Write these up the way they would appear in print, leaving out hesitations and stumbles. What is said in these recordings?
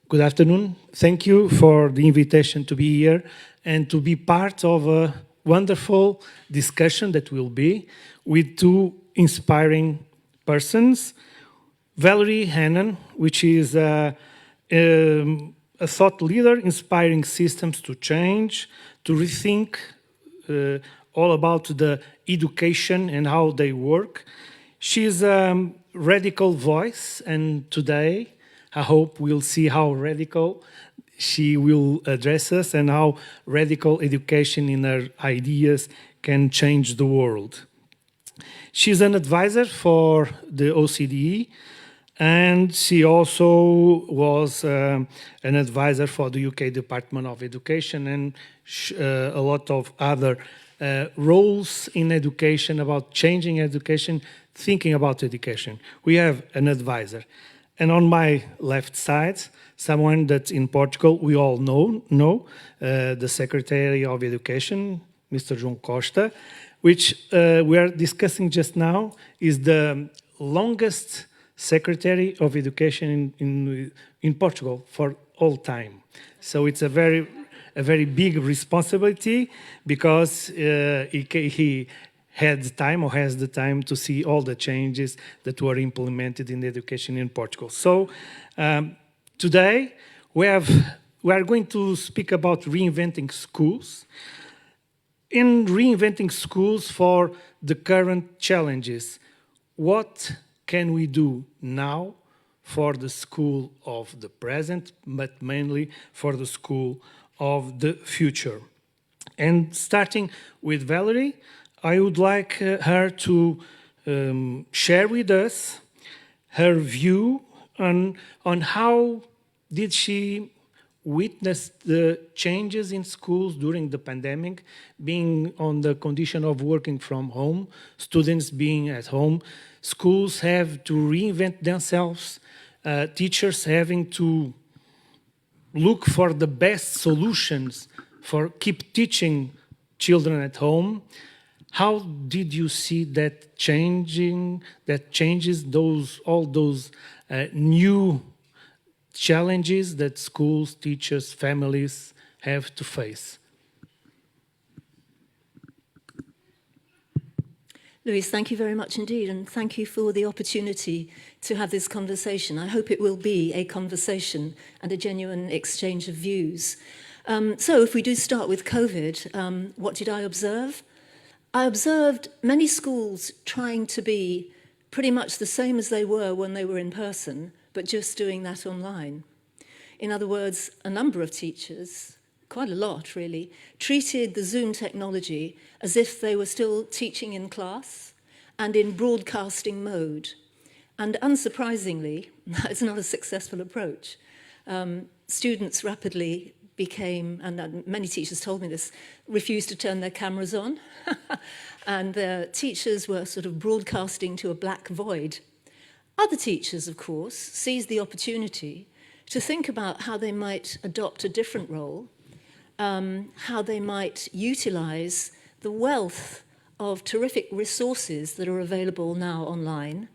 Good afternoon. Thank you for the invitation to be here and to be part of a wonderful discussion that will be with two inspiring persons. Valerie Hannon, which is a thought leader inspiring systems to change, to rethink all about the education and how they work. She's a radical voice, and today I hope we'll see how radical she will address us and how radical education in her ideas can change the world. She's an advisor for the OCDE, and she also was an advisor for the UK Department of Education and a lot of other roles in education, about changing education, thinking about education. We have an advisor. And on my left side, someone that in Portugal we all know the Secretary of Education, Mr. João Costa, which we are discussing just now, is the longest Secretary of Education in Portugal for all time. So it's a very big responsibility because he had the time or has the time to see all the changes that were implemented in education in Portugal. So today we are going to speak about reinventing schools. In reinventing schools for the current challenges, what can we do now for the school of the present, but mainly for the school of the future? And starting with Valerie, I would like her to share with us her view on how did she witness the changes in schools during the pandemic, being on the condition of working from home, students being at home, schools have to reinvent themselves, teachers having to look for the best solutions for keep teaching children at home. How did you see that changes all those new challenges that schools, teachers, families have to face? Luis, thank you very much indeed, and thank you for the opportunity to have this conversation. I hope it will be a conversation and a genuine exchange of views. So if we do start with COVID, what did I observe? I observed many schools trying to be pretty much the same as they were when they were in person, but just doing that online. In other words, a number of teachers, quite a lot really, treated the Zoom technology as if they were still teaching in class and in broadcasting mode. And unsurprisingly, that's not a successful approach. Students rapidly became, and many teachers told me this, refused to turn their cameras on. And the teachers were sort of broadcasting to a black void. Other teachers, of course, seized the opportunity to think about how they might adopt a different role, how they might utilize the wealth of terrific resources that are available now online,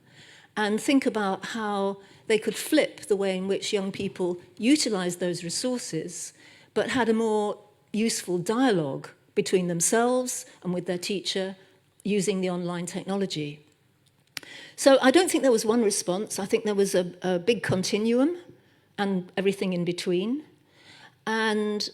and think about how they could flip the way in which young people utilize those resources, but had a more useful dialogue between themselves and with their teacher using the online technology. So I don't think there was one response. I think there was a big continuum and everything in between. And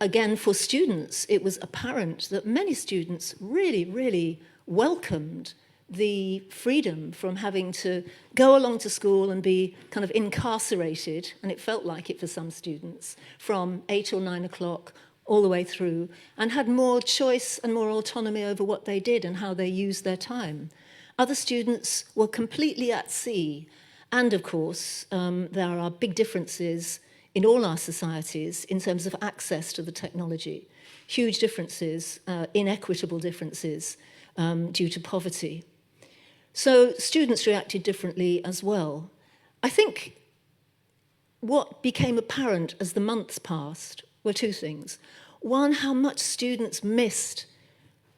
again, for students, it was apparent that many students really welcomed the freedom from having to go along to school and be kind of incarcerated, and it felt like it for some students, from 8 or 9 o'clock all the way through, and had more choice and more autonomy over what they did and how they used their time. Other students were completely at sea, and of course, there are big differences in all our societies in terms of access to the technology. Huge differences, inequitable differences due to poverty. So students reacted differently as well. I think what became apparent as the months passed were two things. One, how much students missed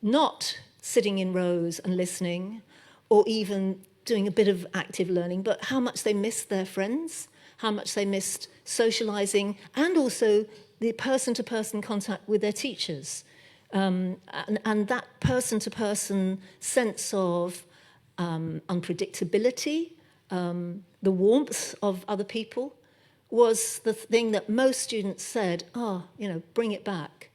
not sitting in rows and listening, or even doing a bit of active learning, but how much they missed their friends, how much they missed socializing and also the person-to-person contact with their teachers. And that person-to-person sense of unpredictability, the warmth of other people, was the thing that most students said, bring it back.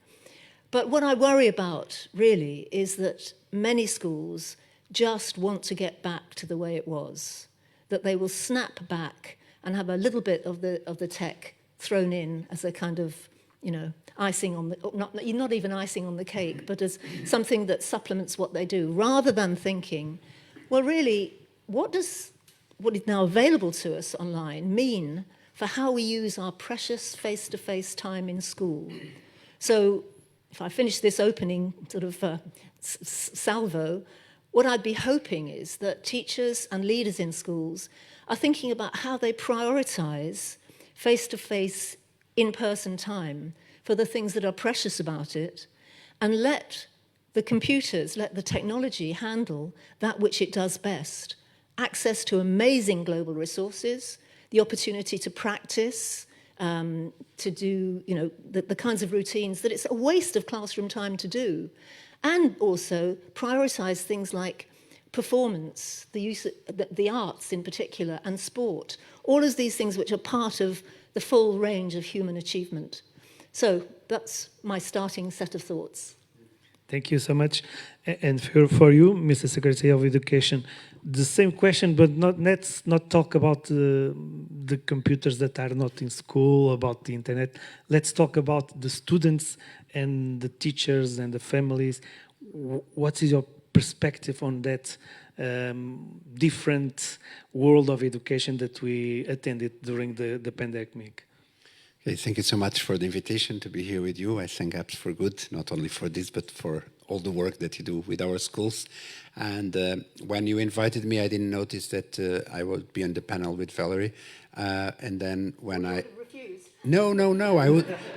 But what I worry about, really, is that many schools just want to get back to the way it was, that they will snap back and have a little bit of the tech thrown in as a kind of, icing on the, not even icing on the cake, but as something that supplements what they do, rather than thinking, well, really, what is now available to us online mean for how we use our precious face-to-face time in school? So if I finish this opening sort of salvo, what I'd be hoping is that teachers and leaders in schools are thinking about how they prioritize face-to-face, in-person time for the things that are precious about it, and let the computers, let the technology handle that which it does best. Access to amazing global resources, the opportunity to practice, to do the kinds of routines that it's a waste of classroom time to do, and also prioritize things like performance, the use of the arts in particular, and sport, all of these things which are part of the full range of human achievement. So that's my starting set of thoughts. Thank you so much. And for you, Mr. Secretary of Education, the same question, but let's not talk about the computers that are not in school, about the internet. Let's talk about the students and the teachers and the families. What is your perspective on that different world of education that we attended during the pandemic? Okay, thank you so much for the invitation to be here with you. I thank Apps for Good, not only for this, but for all the work that you do with our schools. And when you invited me, I didn't notice that I would be on the panel with Valerie. And then when I... Refused. No.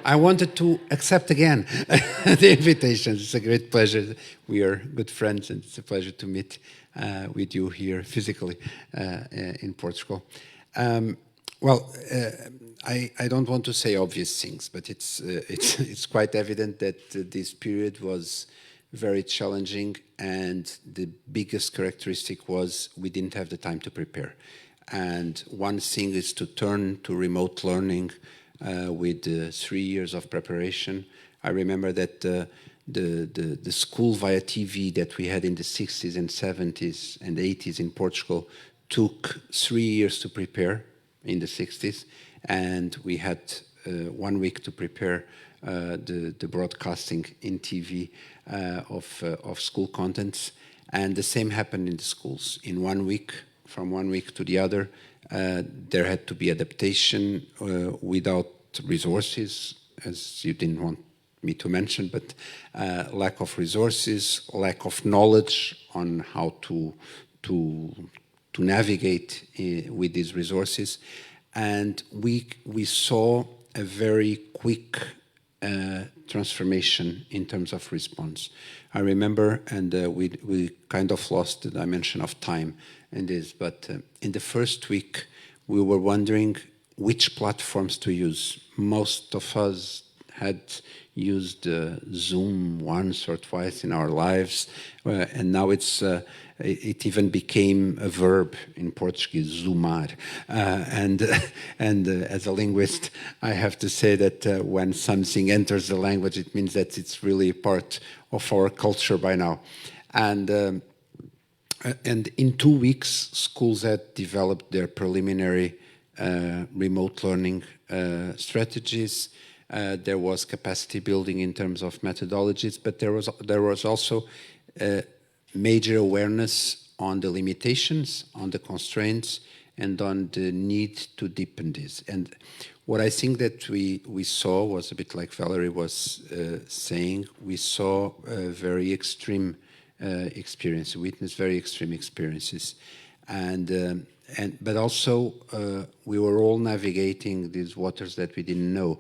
I wanted to accept again the invitation. It's a great pleasure. We are good friends, and it's a pleasure to meet with you here physically in Portugal. I don't want to say obvious things, but it's quite evident that this period was very challenging, and the biggest characteristic was we didn't have the time to prepare. And one thing is to turn to remote learning with 3 years of preparation. I remember that the school via TV that we had in the 60s and 70s and 80s in Portugal took 3 years to prepare in the 60s, and we had 1 week to prepare the broadcasting in TV of school contents, and the same happened in the schools. In 1 week, from 1 week to the other, there had to be adaptation without resources, as you didn't want me to mention, but lack of resources, lack of knowledge on how to navigate with these resources. And we saw a very quick transformation in terms of response. I remember, and we kind of lost the dimension of time in this, but in the first week, we were wondering which platforms to use. Most of us had used Zoom once or twice in our lives, and now it even became a verb in Portuguese, zoomar. And as a linguist, I have to say that when something enters the language, it means that it's really part of our culture by now. And in 2 weeks, schools had developed their preliminary remote learning strategies. There was capacity building in terms of methodologies, but there was also major awareness on the limitations, on the constraints, and on the need to deepen this. And what I think that we saw was a bit like Valerie was saying. We saw a very extreme experience, witnessed very extreme experiences, but also we were all navigating these waters that we didn't know.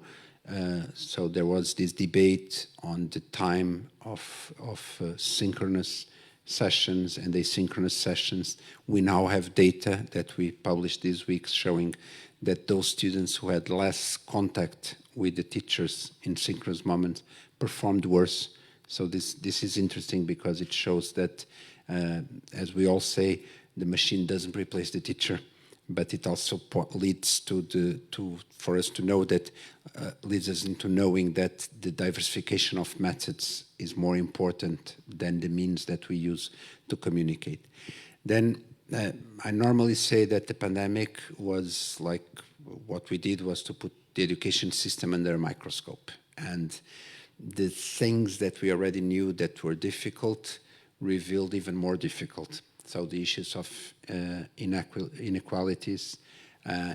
So there was this debate on the time of synchronous sessions and asynchronous sessions. We now have data that we published this week showing that those students who had less contact with the teachers in synchronous moments performed worse. So this is interesting because it shows that, as we all say, the machine doesn't replace the teacher, but it also leads for us to know that, leads us into knowing that the diversification of methods is more important than the means that we use to communicate. Then I normally say that the pandemic was like, what we did was to put the education system under a microscope. And the things that we already knew that were difficult revealed even more difficult. So the issues of inequalities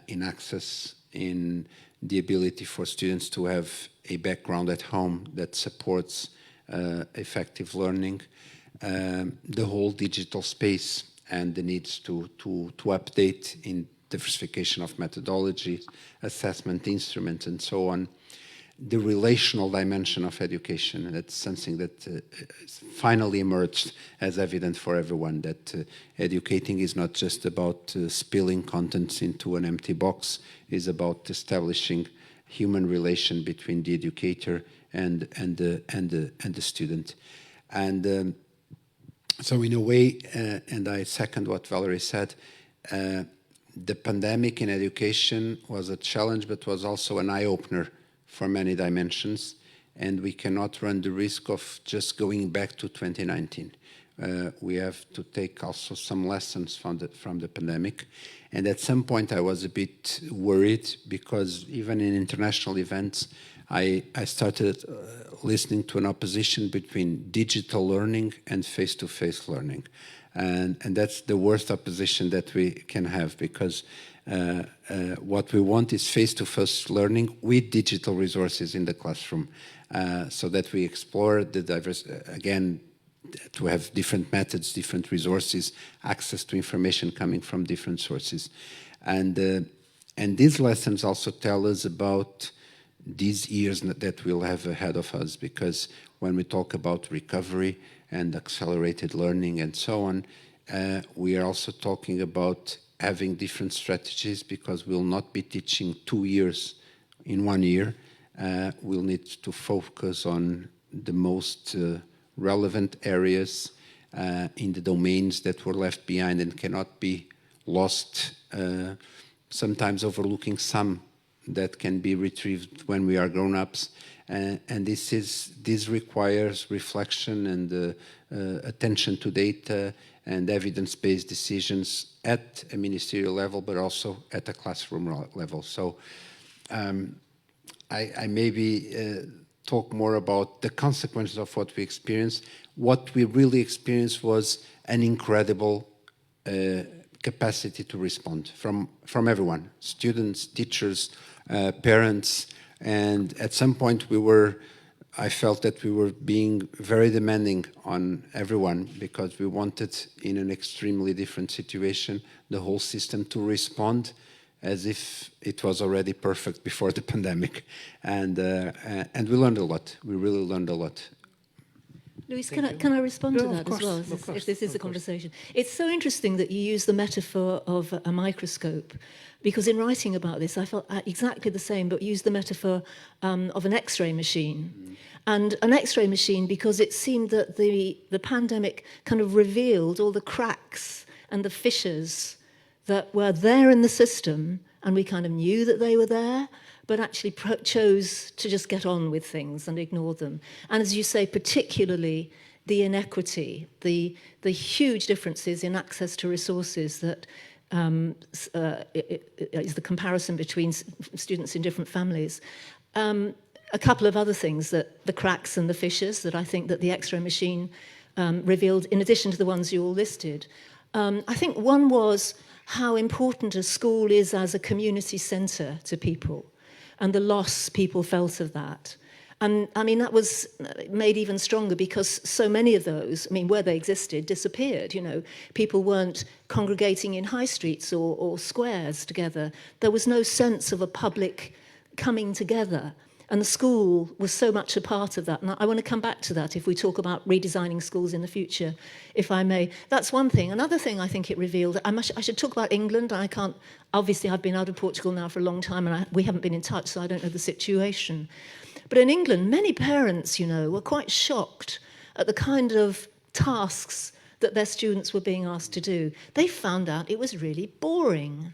in access, in the ability for students to have a background at home that supports effective learning, the whole digital space and the needs to update in diversification of methodologies, assessment instruments, and so on. The relational dimension of education, that's something that finally emerged as evident for everyone, that educating is not just about spilling contents into an empty box, is about establishing human relation between the educator and the student. And so in a way, and I second what Valerie said, the pandemic in education was a challenge, but was also an eye-opener for many dimensions, and we cannot run the risk of just going back to 2019. We have to take also some lessons from the pandemic. And at some point I was a bit worried because even in international events, I started listening to an opposition between digital learning and face-to-face learning. And that's the worst opposition that we can have, because what we want is face-to-face learning with digital resources in the classroom, so that we explore the diverse, again, to have different methods, different resources, access to information coming from different sources. And these lessons also tell us about these years that we'll have ahead of us, because when we talk about recovery and accelerated learning and so on, we are also talking about having different strategies, because we'll not be teaching 2 years in 1 year. We'll need to focus on the most relevant areas in the domains that were left behind and cannot be lost, sometimes overlooking some that can be retrieved when we are grown-ups. And this requires reflection and attention to data and evidence-based decisions at a ministerial level, but also at a classroom level. So I maybe talk more about the consequences of what we experienced. What we really experienced was an incredible capacity to respond from everyone, students, teachers, parents, and at some point I felt that we were being very demanding on everyone, because we wanted, in an extremely different situation, the whole system to respond as if it was already perfect before the pandemic. And we learned a lot. We really learned a lot. Luis, can I respond to that course, as well, if this is a conversation? It's so interesting that you use the metaphor of a microscope, because in writing about this, I felt exactly the same, but used the metaphor of an X-ray machine. And an X-ray machine, because it seemed that the pandemic kind of revealed all the cracks and the fissures that were there in the system, and we kind of knew that they were there, but actually chose to just get on with things and ignore them. And as you say, particularly the inequity, the huge differences in access to resources that is the comparison between students in different families. A couple of other things, that the cracks and the fissures that I think that the X-ray machine revealed, in addition to the ones you all listed. I think one was how important a school is as a community centre to people, and the loss people felt of that. And I mean, that was made even stronger because so many of those, I mean, where they existed, disappeared. You know, people weren't congregating in high streets or squares together. There was no sense of a public coming together. And the school was so much a part of that. And I want to come back to that if we talk about redesigning schools in the future, if I may. That's one thing. Another thing I think it revealed, I should talk about England. I can't, obviously I've been out of Portugal now for a long time and we haven't been in touch, so I don't know the situation. But in England, many parents, you know, were quite shocked at the kind of tasks that their students were being asked to do. They found out it was really boring.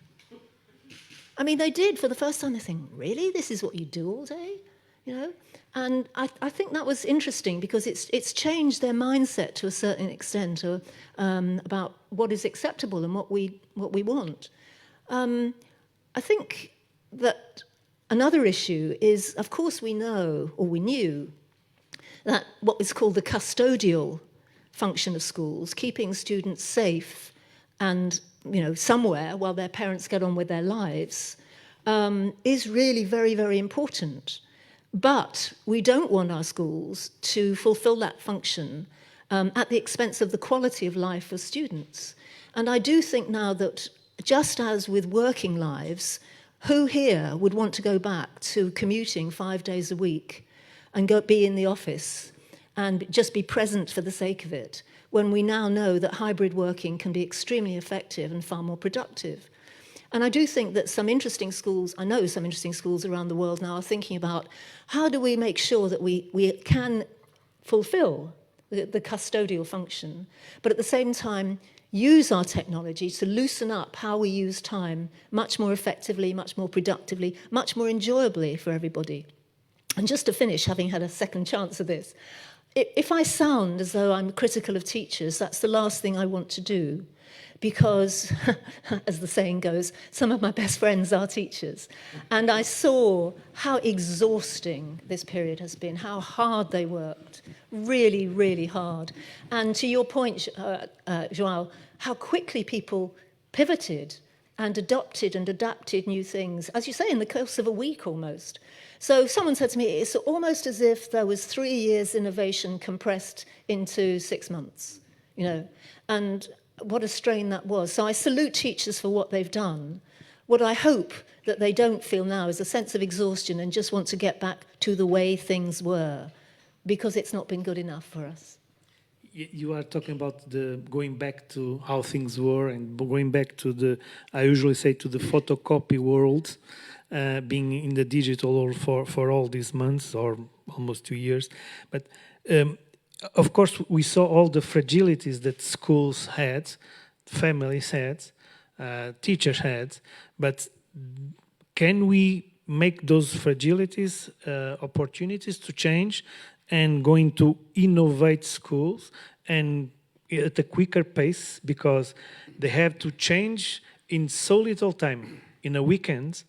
I mean, they did for the first time. They think, really? This is what you do all day? You know? And I think that was interesting because it's changed their mindset to a certain extent about what is acceptable and what we want. I think that another issue is, of course, we know, or we knew, that what is called the custodial function of schools, keeping students safe and somewhere while their parents get on with their lives, is really very, very important. But we don't want our schools to fulfill that function at the expense of the quality of life for students. And I do think now that just as with working lives, who here would want to go back to commuting 5 days a week and be in the office and just be present for the sake of it, when we now know that hybrid working can be extremely effective and far more productive. And I do think that some interesting schools, I know some interesting schools around the world now are thinking about how do we make sure that we can fulfill the custodial function, but at the same time use our technology to loosen up how we use time much more effectively, much more productively, much more enjoyably for everybody. And just to finish, having had a second chance of this, if I sound as though I'm critical of teachers, that's the last thing I want to do, because, as the saying goes, some of my best friends are teachers. And I saw how exhausting this period has been, how hard they worked, really, really hard. And to your point, João, how quickly people pivoted and adopted and adapted new things, as you say, in the course of a week almost. So someone said to me, it's almost as if there was 3 years innovation compressed into 6 months, and what a strain that was. So I salute teachers for what they've done. What I hope that they don't feel now is a sense of exhaustion and just want to get back to the way things were, because it's not been good enough for us. You are talking about going back to how things were and going back to I usually say to the photocopy world, being in the digital world for all these months or almost 2 years. But of course, we saw all the fragilities that schools had, families had, teachers had, but can we make those fragilities opportunities to change and going to innovate schools and at a quicker pace, because they have to change in so little time. In a weekend,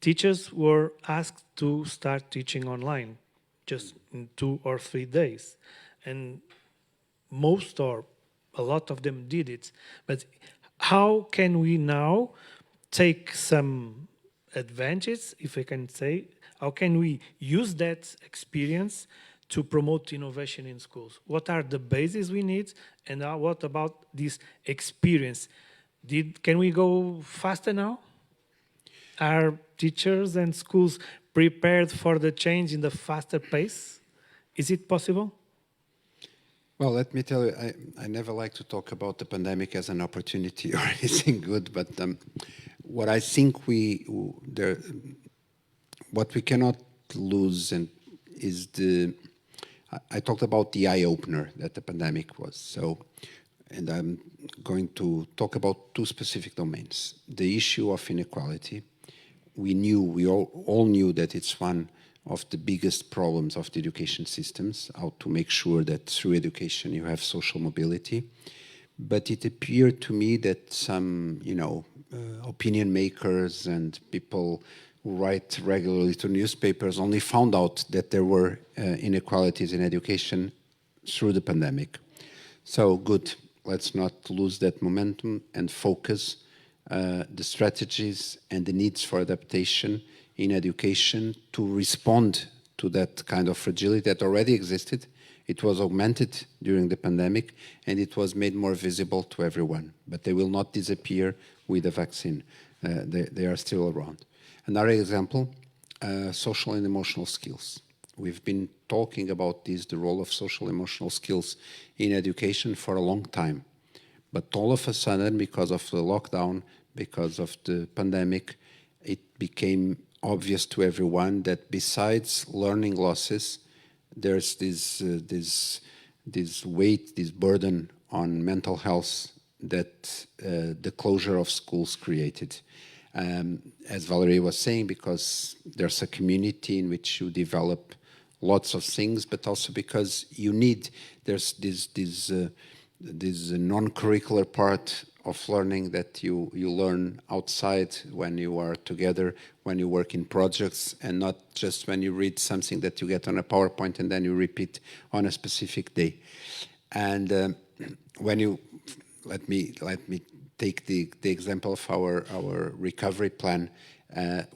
teachers were asked to start teaching online just in 2 or 3 days. And most or a lot of them did it. But how can we now take some advantage, if I can say, how can we use that experience to promote innovation in schools? What are the bases we need, and what about this experience? Can we go faster now? Are teachers and schools prepared for the change in the faster pace? Is it possible? Well, let me tell you, I never like to talk about the pandemic as an opportunity or anything good, but what I think what we cannot lose is I talked about the eye-opener that the pandemic was. So, and I'm going to talk about 2 specific domains. The issue of inequality. We all knew that it's one of the biggest problems of the education systems, how to make sure that through education you have social mobility. But it appeared to me that some, opinion makers and people who write regularly to newspapers only found out that there were inequalities in education through the pandemic. So good, let's not lose that momentum and focus the strategies and the needs for adaptation in education to respond to that kind of fragility that already existed. It was augmented during the pandemic and it was made more visible to everyone. But they will not disappear with the vaccine. They are still around. Another example, social and emotional skills. We've been talking about this, the role of social emotional skills in education for a long time. But all of a sudden, because of the lockdown, because of the pandemic, it became obvious to everyone that besides learning losses, there's this weight, this burden on mental health that the closure of schools created. As Valerie was saying, because there's a community in which you develop lots of things, but also because there's this non-curricular part of learning that you learn outside when you are together, when you work in projects, and not just when you read something that you get on a PowerPoint and then you repeat on a specific day. And when you let me take the example of our recovery plan,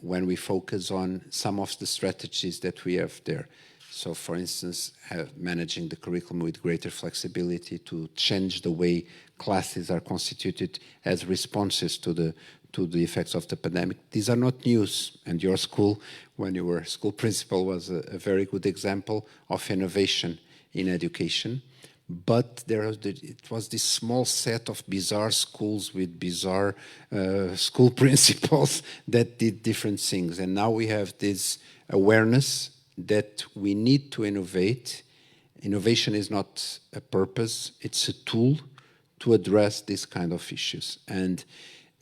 when we focus on some of the strategies that we have there. So, for instance, managing the curriculum with greater flexibility to change the way classes are constituted as responses to the effects of the pandemic. These are not news. And your school, when you were school principal, was a very good example of innovation in education. But it was this small set of bizarre schools with bizarre school principals that did different things. And now we have this awareness that we need to innovate. Innovation is not a purpose, it's a tool to address these kind of issues. And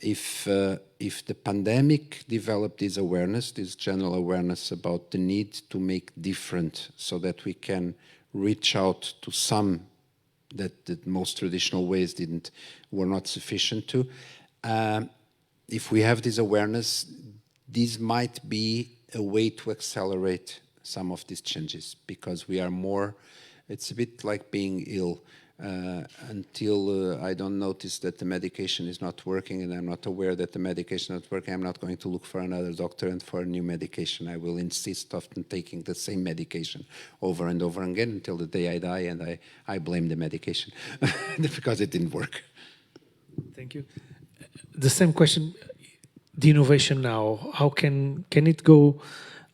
if the pandemic developed this awareness, this general awareness about the need to make different so that we can reach out to some that the most traditional ways were not sufficient to. If we have this awareness, this might be a way to accelerate some of these changes, because we are more, it's a bit like being ill. Until I don't notice that the medication is not working and I'm not aware that the medication is not working, I'm not going to look for another doctor and for a new medication. I will insist on taking the same medication over and over again until the day I die, and I blame the medication because it didn't work. Thank you. The same question, the innovation now, how can it go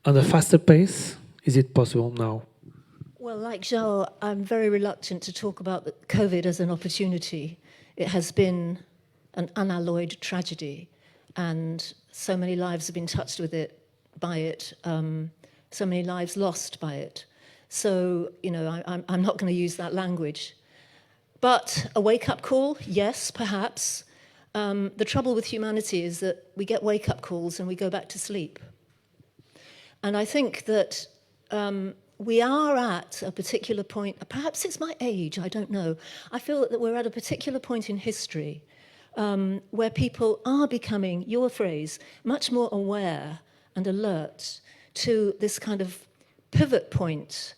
on a faster pace? Is it possible now? Well, like João, I'm very reluctant to talk about COVID as an opportunity. It has been an unalloyed tragedy, and so many lives have been touched by it, so many lives lost by it. So, I'm not going to use that language. But a wake-up call, yes, perhaps. The trouble with humanity is that we get wake-up calls and we go back to sleep. And I think that we are at a particular point, perhaps it's my age, I don't know. I feel that we're at a particular point in history where people are becoming, your phrase, much more aware and alert to this kind of pivot point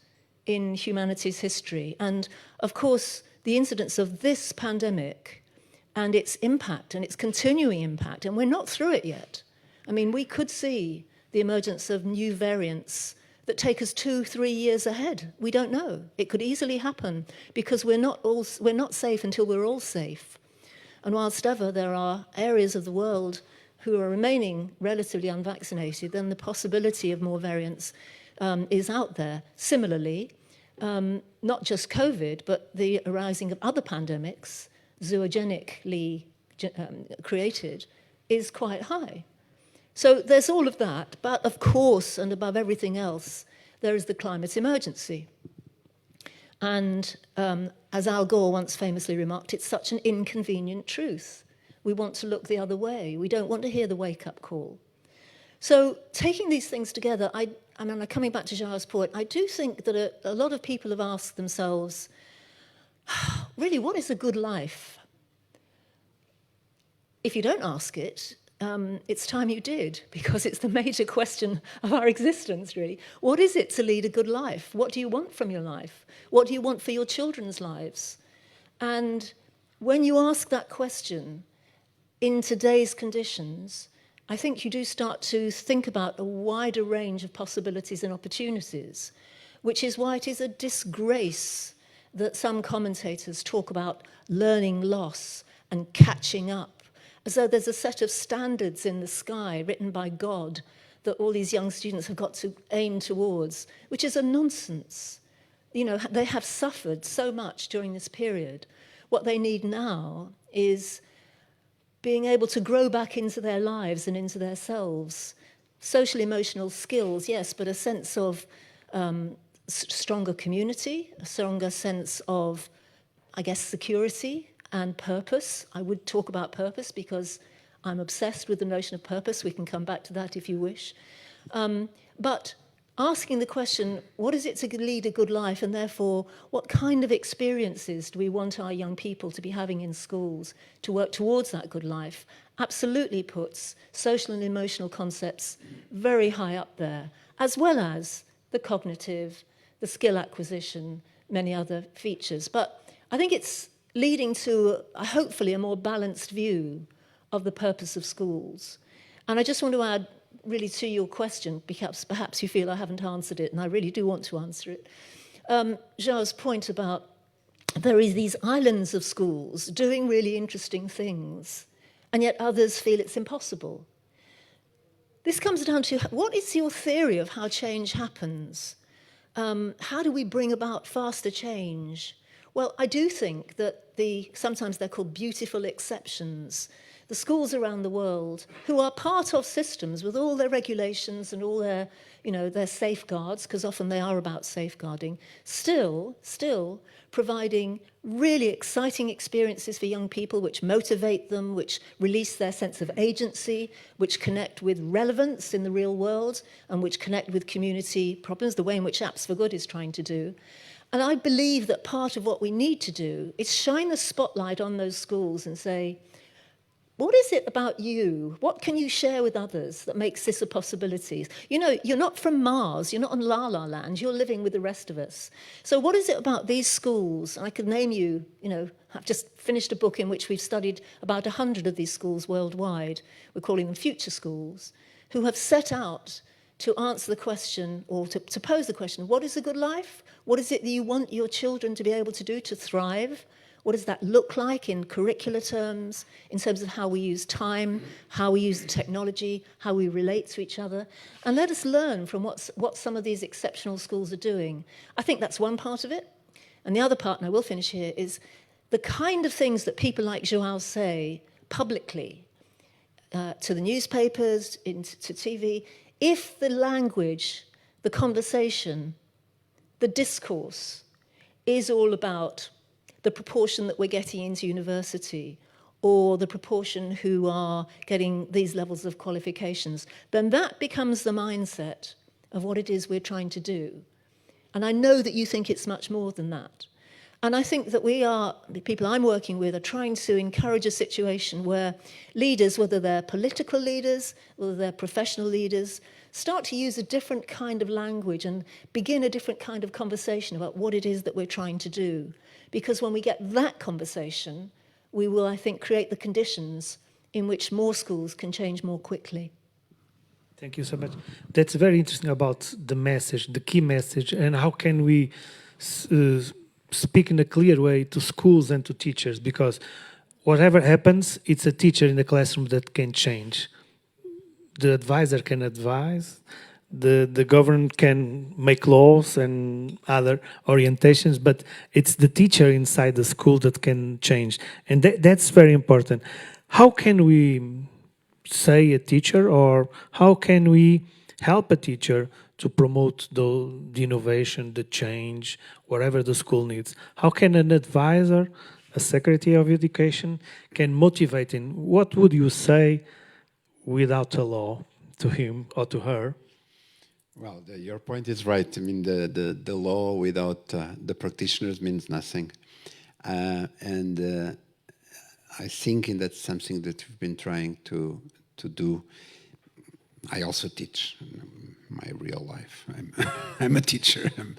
in humanity's history. And of course, the incidence of this pandemic and its impact and its continuing impact, and we're not through it yet. I mean, we could see the emergence of new variants that take us 2-3 years ahead. We don't know. It could easily happen because we're not safe until we're all safe. And whilst ever there are areas of the world who are remaining relatively unvaccinated, then the possibility of more variants is out there. Similarly, not just COVID, but the arising of other pandemics, zoogenically created, is quite high. So there's all of that, but of course, and above everything else, there is the climate emergency. And as Al Gore once famously remarked, it's such an inconvenient truth. We want to look the other way. We don't want to hear the wake-up call. So taking these things together, coming back to João's point, I do think that a lot of people have asked themselves, really, what is a good life? If you don't ask it, it's time you did, because it's the major question of our existence, really. What is it to lead a good life? What do you want from your life? What do you want for your children's lives? And when you ask that question in today's conditions, I think you do start to think about a wider range of possibilities and opportunities, which is why it is a disgrace that some commentators talk about learning loss and catching up, as though there's a set of standards in the sky written by God that all these young students have got to aim towards, which is a nonsense. You know, they have suffered so much during this period. What they need now is being able to grow back into their lives and into their selves. Social emotional skills, yes, but a sense of stronger community, a stronger sense of, I guess, security and purpose. I would talk about purpose because I'm obsessed with the notion of purpose. We can come back to that if you wish. But asking the question, what is it to lead a good life, and therefore, what kind of experiences do we want our young people to be having in schools to work towards that good life, absolutely puts social and emotional concepts very high up there, as well as the cognitive, the skill acquisition, many other features. But I think it's leading to, hopefully, a more balanced view of the purpose of schools. And I just want to add, really, to your question, perhaps you feel I haven't answered it, and I really do want to answer it. João's point about there is these islands of schools doing really interesting things, and yet others feel it's impossible. This comes down to, what is your theory of how change happens? How do we bring about faster change? Well, I do think that sometimes they're called beautiful exceptions. The schools around the world who are part of systems with all their regulations and all their, their safeguards, because often they are about safeguarding, still providing really exciting experiences for young people which motivate them, which release their sense of agency, which connect with relevance in the real world, and which connect with community problems, the way in which Apps for Good is trying to do. And I believe that part of what we need to do is shine the spotlight on those schools and say, what is it about you? What can you share with others that makes this a possibility? You know, you're not from Mars, you're not on La La Land, you're living with the rest of us. So what is it about these schools? I could name you, I've just finished a book in which we've studied about 100 of these schools worldwide. We're calling them future schools, who have set out to answer the question, or to pose the question, what is a good life? What is it that you want your children to be able to do to thrive? What does that look like in curricular terms, in terms of how we use time, how we use the technology, how we relate to each other? And let us learn from what some of these exceptional schools are doing. I think that's one part of it. And the other part, and I will finish here, is the kind of things that people like João say publicly to the newspapers, to TV. If the language, the conversation, the discourse is all about the proportion that we're getting into university, or the proportion who are getting these levels of qualifications, then that becomes the mindset of what it is we're trying to do. And I know that you think it's much more than that. And I think that the people I'm working with, are trying to encourage a situation where leaders, whether they're political leaders, whether they're professional leaders, start to use a different kind of language and begin a different kind of conversation about what it is that we're trying to do. Because when we get that conversation, we will, I think, create the conditions in which more schools can change more quickly. Thank you so much. That's very interesting about the message, the key message, and how can we speak in a clear way to schools and to teachers, because whatever happens, it's a teacher in the classroom that can change. The advisor can advise, the government can make laws and other orientations, but it's the teacher inside the school that can change. And that's very important. How can we say a teacher, or how can we help a teacher to promote the innovation, the change, whatever the school needs? How can an advisor, a Secretary of Education, can motivate him? What would you say without a law to him or to her? Well, your point is right. I mean, the law without the practitioners means nothing. And I think that's something that we've been trying to do. I also teach my real life. I'm a teacher. I'm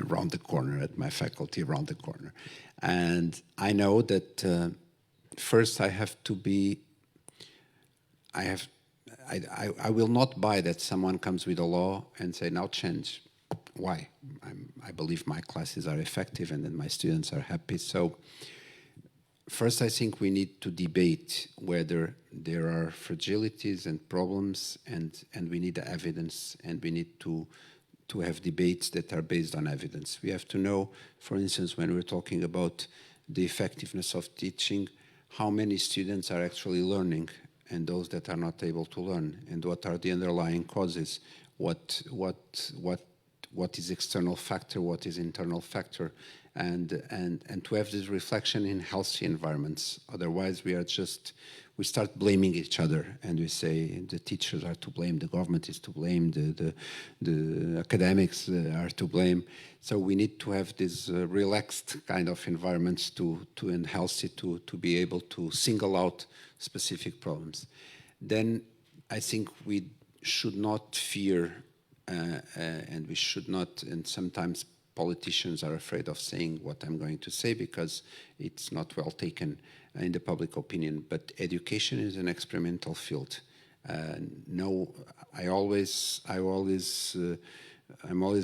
around the corner at my faculty, around the corner. And I know that first I have to be, I will not buy that someone comes with a law and say, now change. Why? I believe my classes are effective and then my students are happy. So first, I think we need to debate whether there are fragilities and problems, and we need evidence, and we need to have debates that are based on evidence. We have to know, for instance, when we're talking about the effectiveness of teaching, how many students are actually learning and those that are not able to learn, and what are the underlying causes, what is external factor, what is internal factor, and to have this reflection in healthy environments. Otherwise, we start blaming each other, and we say the teachers are to blame, the government is to blame, the academics are to blame. So we need to have this relaxed kind of environments and healthy to be able to single out specific problems. Then I think we should not fear, and we should not, and sometimes politicians are afraid of saying what I'm going to say because it's not well taken in the public opinion, but education is an experimental field. I'm always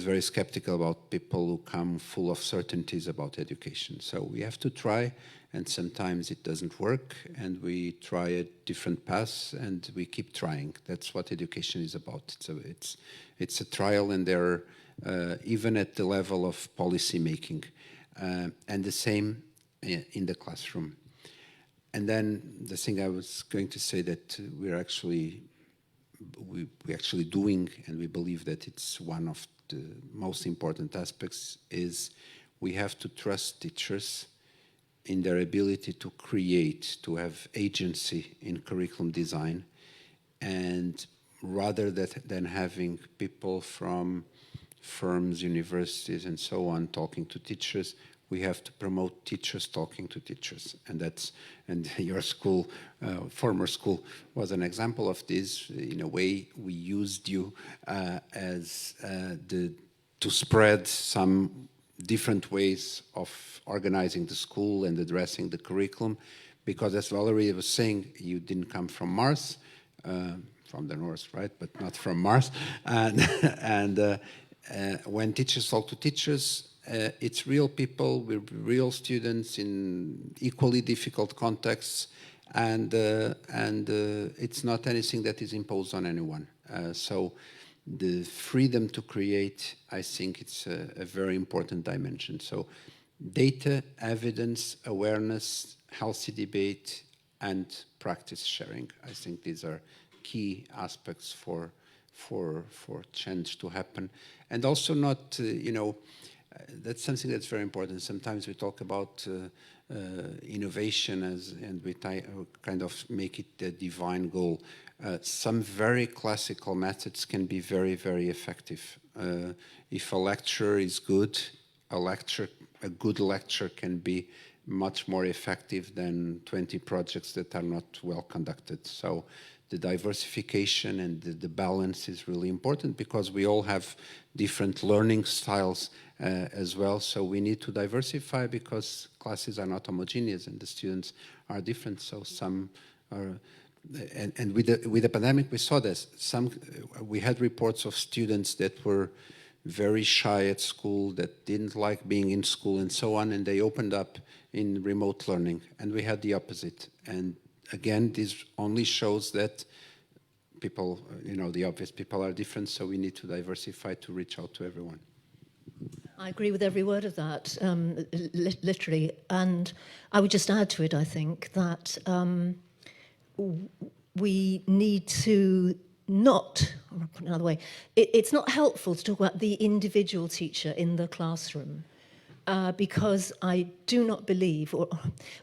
very skeptical about people who come full of certainties about education. So we have to try, and sometimes it doesn't work, and we try a different paths, and we keep trying. That's what education is about. So it's a trial and error, even at the level of policy making, and the same in the classroom. And then the thing I was going to say that we're actually doing, and we believe that it's one of the most important aspects, is we have to trust teachers in their ability to create, to have agency in curriculum design, and rather than having people from firms, universities, and so on talking to teachers, we have to promote teachers talking to teachers, and your school, former school, was an example of this. In a way, we used you to spread some different ways of organizing the school and addressing the curriculum, because as Valerie was saying, you didn't come from Mars, from the north, right? But not from Mars, and when teachers talk to teachers, it's real people with real students in equally difficult contexts, and it's not anything that is imposed on anyone. So the freedom to create, I think it's a very important dimension. So data, evidence, awareness, healthy debate, and practice sharing. I think these are key aspects for change to happen. And also not, that's something that's very important. Sometimes we talk about innovation and we kind of make it the divine goal. Some very classical methods can be very, very effective. If a lecture is good, a good lecture can be much more effective than 20 projects that are not well conducted. So the diversification and the balance is really important, because we all have different learning styles as well. So we need to diversify, because classes are not homogeneous and the students are different. So some are, and with the pandemic, we saw this. We had reports of students that were very shy at school, that didn't like being in school and so on, and they opened up in remote learning, and we had the opposite. And again, this only shows that people, the obvious, people are different, so we need to diversify to reach out to everyone. I agree with every word of that, literally. And I would just add to it, I think, that we need to not, or put it another way, it's not helpful to talk about the individual teacher in the classroom. Because I do not believe, or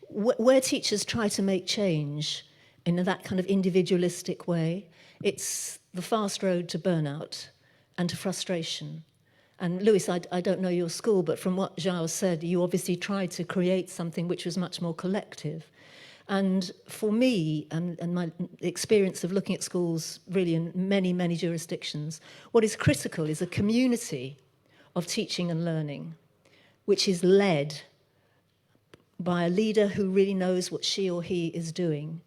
where teachers try to make change in that kind of individualistic way, it's the fast road to burnout and to frustration. And Luis, I don't know your school, but from what João said, you obviously tried to create something which was much more collective. And for me, and my experience of looking at schools really in many, many jurisdictions, what is critical is a community of teaching and learning, which is led by a leader who really knows what she or he is doing.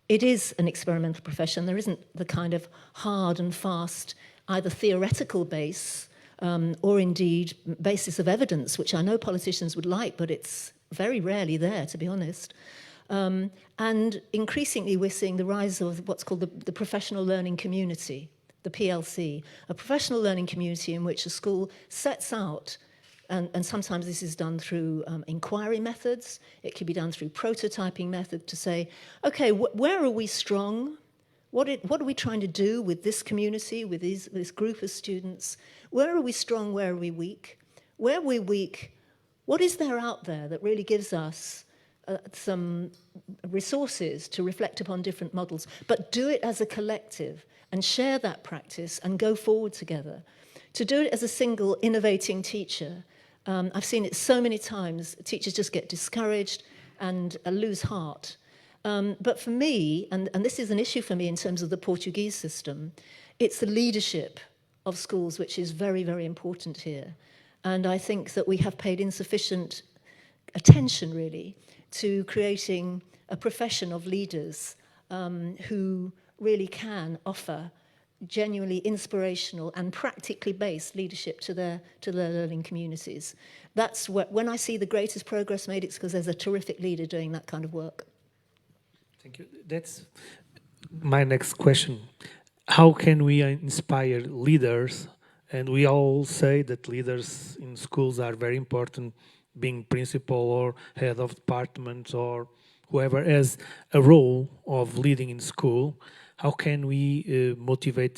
It is an experimental profession. There isn't the kind of hard and fast, either theoretical base or indeed basis of evidence, which I know politicians would like, but it's very rarely there, to be honest. And increasingly, we're seeing the rise of what's called the professional learning community, the PLC, a professional learning community in which a school sets out, and sometimes this is done through inquiry methods, it could be done through prototyping method to say, okay, where are we strong? What are we trying to do with this community, with this group of students? Where are we strong, where are we weak? Where we're weak, what is there out there that really gives us some resources to reflect upon different models, but do it as a collective and share that practice and go forward together. To do it as a single innovating teacher, I've seen it so many times, teachers just get discouraged and lose heart. But for me, and this is an issue for me in terms of the Portuguese system, it's the leadership of schools which is very, very important here. And I think that we have paid insufficient attention, really, to creating a profession of leaders who really can offer genuinely inspirational and practically based leadership to their learning communities. That's when I see the greatest progress made, it's because there's a terrific leader doing that kind of work. Thank you. That's my next question. How can we inspire leaders? And we all say that leaders in schools are very important, being principal or head of department or whoever has a role of leading in school. How can we motivate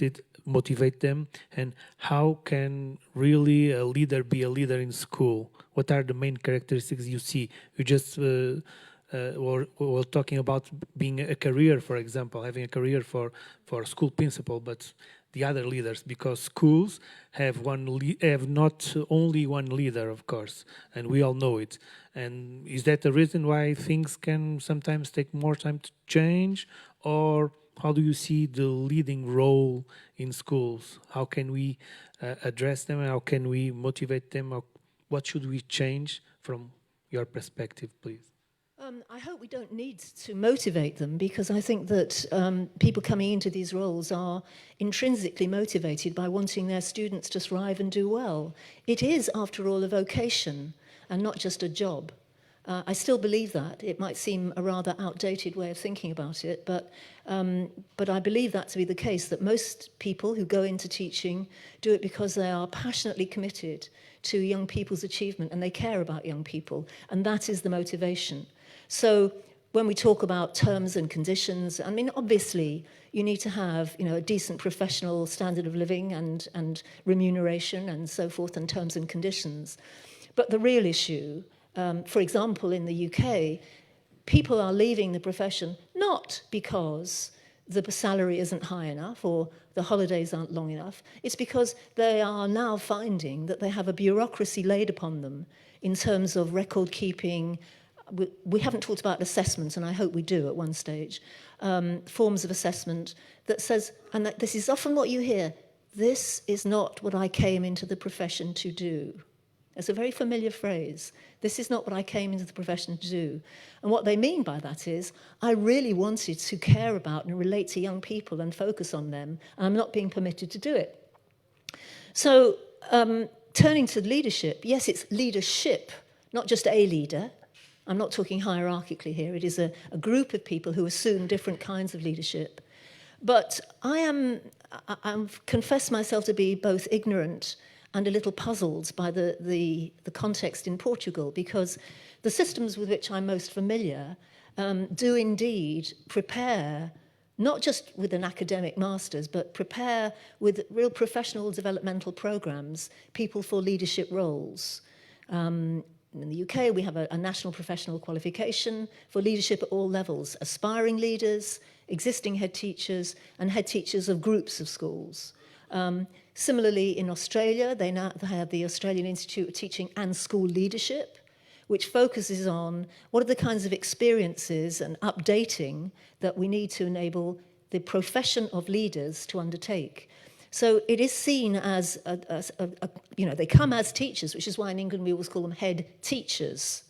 them, and how can really a leader be a leader in school? What are the main characteristics you see? You just we're talking about being a career, for example, having a career for school principal, but the other leaders, because schools have not only one leader, of course, and we all know it. And is that the reason why things can sometimes take more time to change? Or how do you see the leading role in schools? How can we address them? How can we motivate them? What should we change from your perspective, please? I hope we don't need to motivate them, because I think that people coming into these roles are intrinsically motivated by wanting their students to thrive and do well. It is, after all, a vocation and not just a job. I still believe that. It might seem a rather outdated way of thinking about it, but I believe that to be the case, that most people who go into teaching do it because they are passionately committed to young people's achievement and they care about young people, and that is the motivation. So when we talk about terms and conditions, I mean, obviously, you need to have, a decent professional standard of living and remuneration and so forth, and terms and conditions. But the real issue, for example, in the UK, people are leaving the profession not because the salary isn't high enough or the holidays aren't long enough. It's because they are now finding that they have a bureaucracy laid upon them in terms of record keeping. We haven't talked about assessment, and I hope we do at one stage, forms of assessment that says, and that this is often what you hear, this is not what I came into the profession to do. It's a very familiar phrase. This is not what I came into the profession to do. And what they mean by that is, I really wanted to care about and relate to young people and focus on them, and I'm not being permitted to do it. So turning to leadership, yes, it's leadership, not just a leader. I'm not talking hierarchically here. It is a group of people who assume different kinds of leadership. But I confess myself to be both ignorant and a little puzzled by the context in Portugal, because the systems with which I'm most familiar do indeed prepare, not just with an academic master's, but prepare with real professional developmental programs, people for leadership roles. In the UK, we have a national professional qualification for leadership at all levels, aspiring leaders, existing head teachers, and head teachers of groups of schools. Similarly, in Australia, they have the Australian Institute of Teaching and School Leadership, which focuses on what are the kinds of experiences and updating that we need to enable the profession of leaders to undertake. So it is seen as, they come as teachers, which is why in England we always call them head teachers.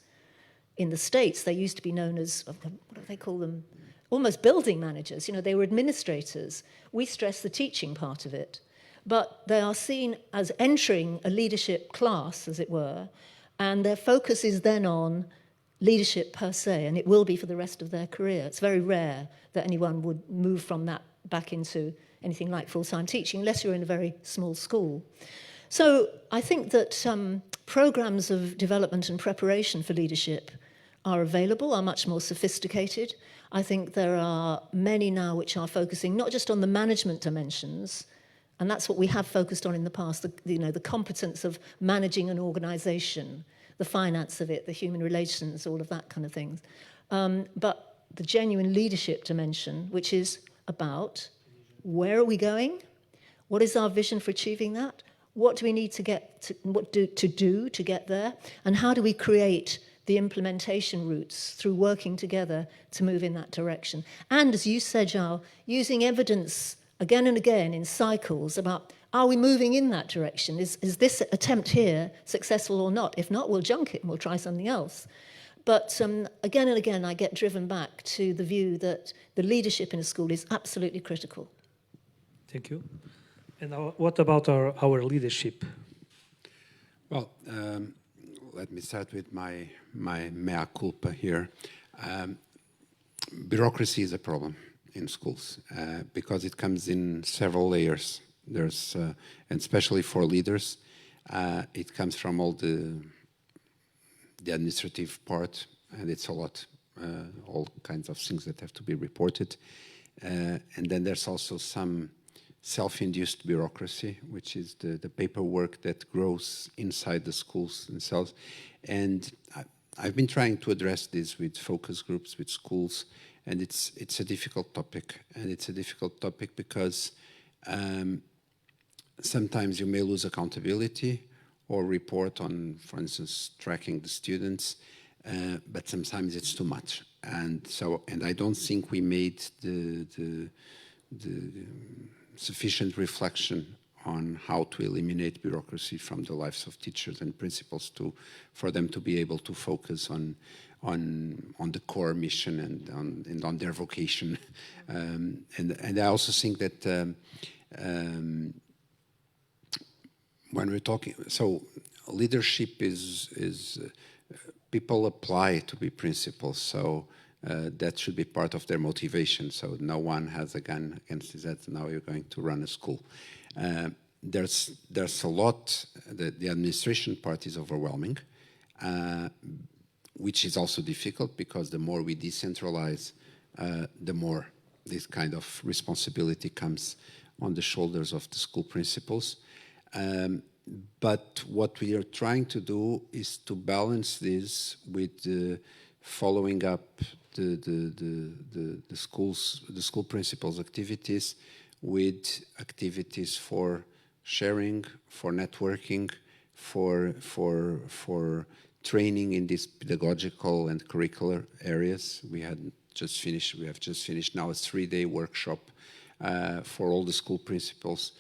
In the States, they used to be known as, what do they call them? Almost building managers. They were administrators. We stress the teaching part of it. But they are seen as entering a leadership class, as it were, and their focus is then on leadership per se, and it will be for the rest of their career. It's very rare that anyone would move from that back into anything like full-time teaching, unless you're in a very small school. So I think that programs of development and preparation for leadership are available, are much more sophisticated. I think there are many now which are focusing not just on the management dimensions, and that's what we have focused on in the past, the competence of managing an organization, the finance of it, the human relations, all of that kind of things. But the genuine leadership dimension, which is about where are we going? What is our vision for achieving that? What do we need to do to get there? And how do we create the implementation routes through working together to move in that direction? And as you said, João, using evidence again and again in cycles about, are we moving in that direction? Is this attempt here successful or not? If not, we'll junk it and we'll try something else. But again and again, I get driven back to the view that the leadership in a school is absolutely critical. Thank you. And what about our leadership? Well, let me start with my mea culpa here. Bureaucracy is a problem in schools because it comes in several layers. There's, and especially for leaders, it comes from all the administrative part, and it's a lot, all kinds of things that have to be reported. And then there's also some self-induced bureaucracy, which is the paperwork that grows inside the schools themselves. And I've been trying to address this with focus groups, with schools, and it's a difficult topic. And it's a difficult topic because sometimes you may lose accountability or report on, for instance, tracking the students, but sometimes it's too much. And I don't think we made the sufficient reflection on how to eliminate bureaucracy from the lives of teachers and principals for them to be able to focus on the core mission and on their vocation. And I also think that when we're talking, so leadership is people apply to be principals, so that should be part of their motivation. So no one has a gun against his head. Now you're going to run a school. There's a lot. The administration part is overwhelming, which is also difficult because the more we decentralize, the more this kind of responsibility comes on the shoulders of the school principals. But what we are trying to do is to balance this with following up the school principals' activities with activities for sharing, for networking, for training in these pedagogical and curricular areas. We have just finished now a 3-day workshop for all the school principals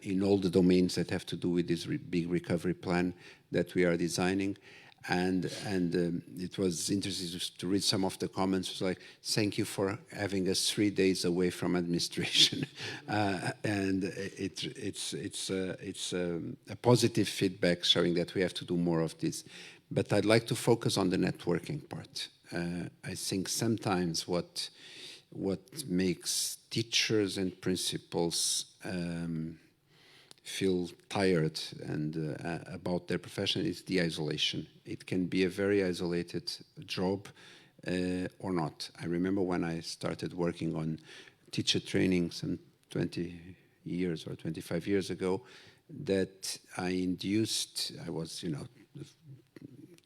in all the domains that have to do with this big recovery plan that we are designing. And it was interesting to read some of the comments. It was like, thank you for having us 3 days away from administration. And it's a positive feedback showing that we have to do more of this. But I'd like to focus on the networking part. I think sometimes what makes teachers and principals feel tired and about their profession is the isolation. It can be a very isolated job or not. I remember when I started working on teacher training some 20 years or 25 years ago, that I was,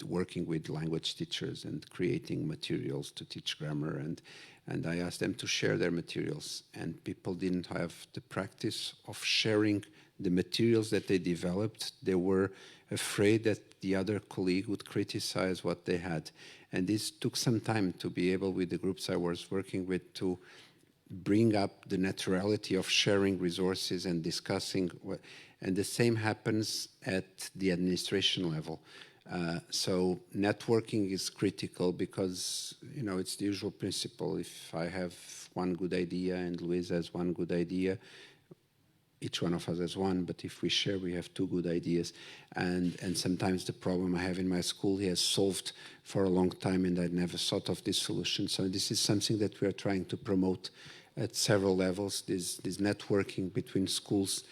working with language teachers and creating materials to teach grammar, and I asked them to share their materials, and people didn't have the practice of sharing the materials that they developed. They were afraid that the other colleague would criticize what they had. And this took some time to be able, with the groups I was working with, to bring up the naturality of sharing resources and discussing. And the same happens at the administration level. So networking is critical because, it's the usual principle. If I have one good idea and Luis has one good idea, each one of us has one, but if we share, we have two good ideas. And sometimes the problem I have in my school, he has solved for a long time, and I never thought of this solution. So this is something that we are trying to promote at several levels, this networking between schools,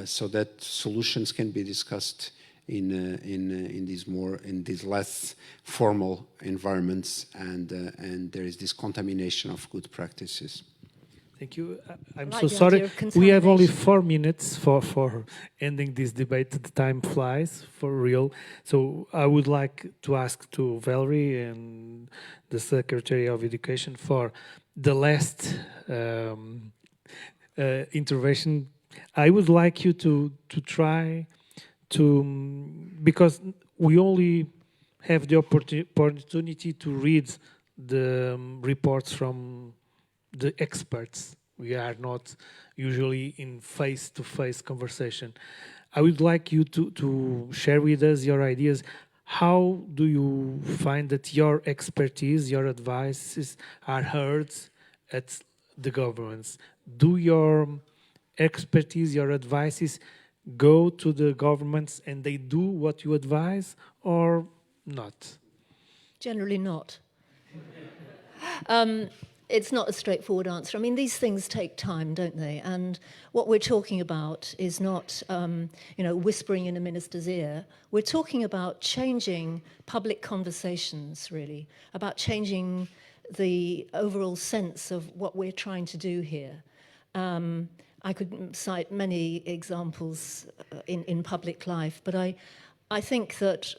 so that solutions can be discussed in these less formal environments, and there is this contamination of good practices. Thank you. I'm Like so the sorry. idea of We have only contamination. 4 minutes for ending this debate. The time flies, for real. So I would like to ask to Valerie and the Secretary of Education for the last intervention. I would like you to try to, because we only have the opportunity to read the reports from the experts. We are not usually in face-to-face conversation. I would like you to share with us your ideas. How do you find that your expertise, your advices are heard at the governments? Do your expertise, your advices go to the governments and they do what you advise or not? Generally not. It's not a straightforward answer. I mean, these things take time, don't they? And what we're talking about is not, whispering in a minister's ear. We're talking about changing public conversations, really, about changing the overall sense of what we're trying to do here. I could cite many examples in public life, but I think that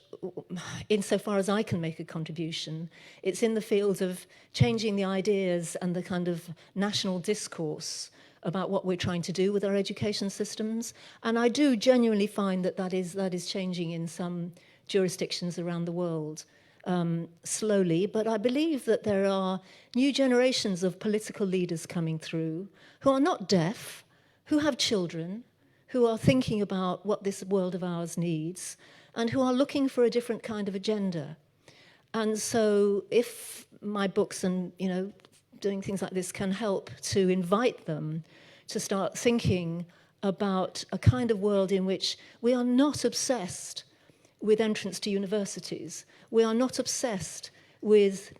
insofar as I can make a contribution, it's in the field of changing the ideas and the kind of national discourse about what we're trying to do with our education systems. And I do genuinely find that is changing in some jurisdictions around the world, slowly. But I believe that there are new generations of political leaders coming through who are not deaf, who have children, who are thinking about what this world of ours needs, and who are looking for a different kind of agenda. And so if my books and, doing things like this can help to invite them to start thinking about a kind of world in which we are not obsessed with entrance to universities, we are not obsessed with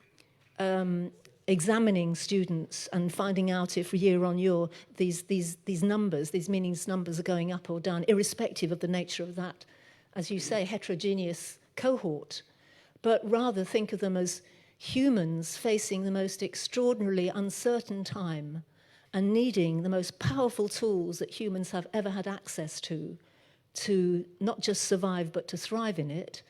examining students and finding out if year on year these numbers, these meanings numbers are going up or down, irrespective of the nature of that, as you say, heterogeneous cohort, but rather think of them as humans facing the most extraordinarily uncertain time and needing the most powerful tools that humans have ever had access to not just survive but to thrive in it,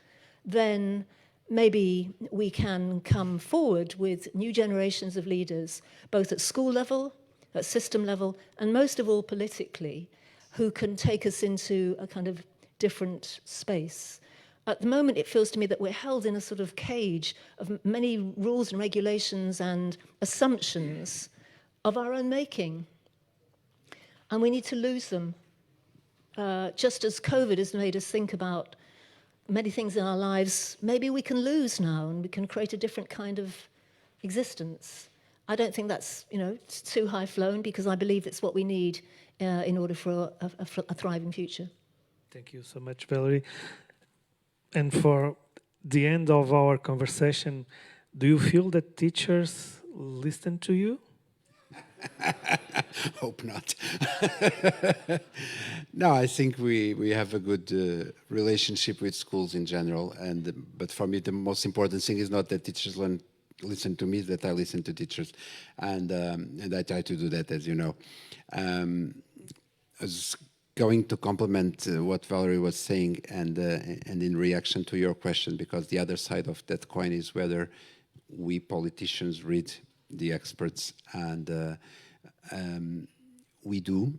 then maybe we can come forward with new generations of leaders, both at school level, at system level, and most of all politically, who can take us into a kind of different space. At the moment, it feels to me that we're held in a sort of cage of many rules and regulations and assumptions of our own making. And we need to lose them. Just as COVID has made us think about many things in our lives, maybe we can lose now and we can create a different kind of existence. I don't think that's, too high flown, because I believe it's what we need in order for a thriving future. Thank you so much, Valerie. And for the end of our conversation, do you feel that teachers listen to you? Hope not. No, I think we have a good relationship with schools in general, but for me the most important thing is not that teachers listen to me, that I listen to teachers, and I try to do that, as you know. As going to complement what Valerie was saying, and in reaction to your question, because the other side of that coin is whether we politicians read the experts, and we do,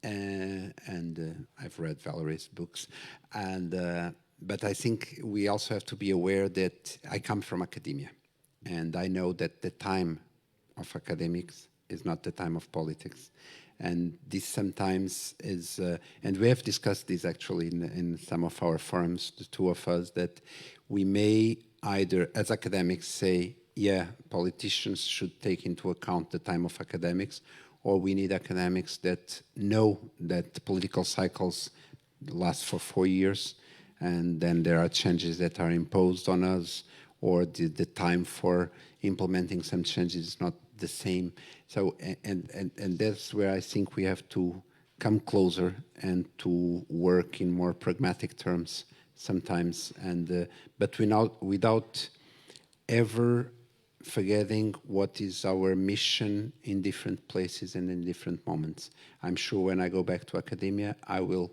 and I've read Valerie's books, but I think we also have to be aware that I come from academia, and I know that the time of academics is not the time of politics. And this sometimes is, and we have discussed this actually in some of our forums, the two of us, that we may either, as academics, say, yeah, politicians should take into account the time of academics, or we need academics that know that political cycles last for 4 years, and then there are changes that are imposed on us, or the time for implementing some changes is not the same. So, and that's where I think we have to come closer and to work in more pragmatic terms sometimes, and but without ever forgetting what is our mission in different places and in different moments. I'm sure when I go back to academia, I will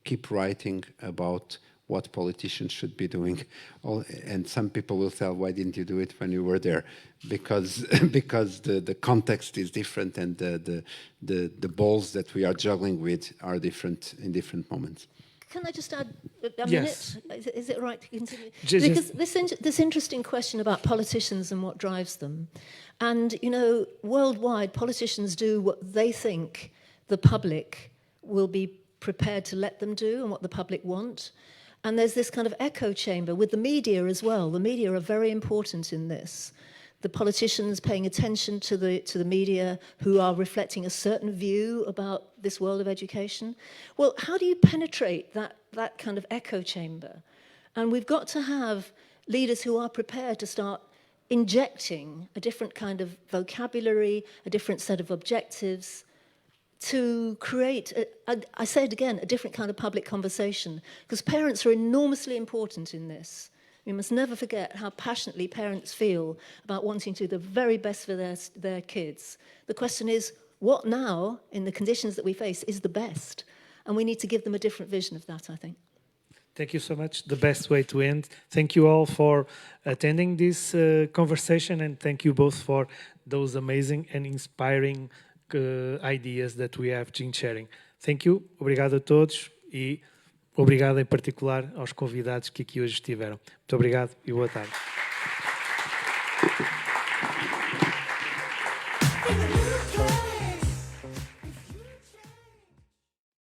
keep writing about what politicians should be doing. And some people will say, why didn't you do it when you were there? Because the context is different, and the balls that we are juggling with are different in different moments. Can I just add a Yes. minute? Is it right to continue? Just- Because this interesting question about politicians and what drives them. And, you know, worldwide, politicians do what they think the public will be prepared to let them do and what the public want. And there's this kind of echo chamber with the media as well. The media are very important in this. The politicians paying attention to the media who are reflecting a certain view about this world of education. Well, how do you penetrate that kind of echo chamber? And we've got to have leaders who are prepared to start injecting a different kind of vocabulary, a different set of objectives, to create, I say it again, a different kind of public conversation, because parents are enormously important in this. We must never forget how passionately parents feel about wanting to do the very best for their kids. The question is, what now, in the conditions that we face, is the best? And we need to give them a different vision of that, I think. Thank you so much. The best way to end. Thank you all for attending this conversation, and thank you both for those amazing and inspiring ideas that we have been sharing. Thank you. Obrigado a todos e obrigado em particular aos convidados que aqui hoje estiveram. Muito obrigado e boa tarde.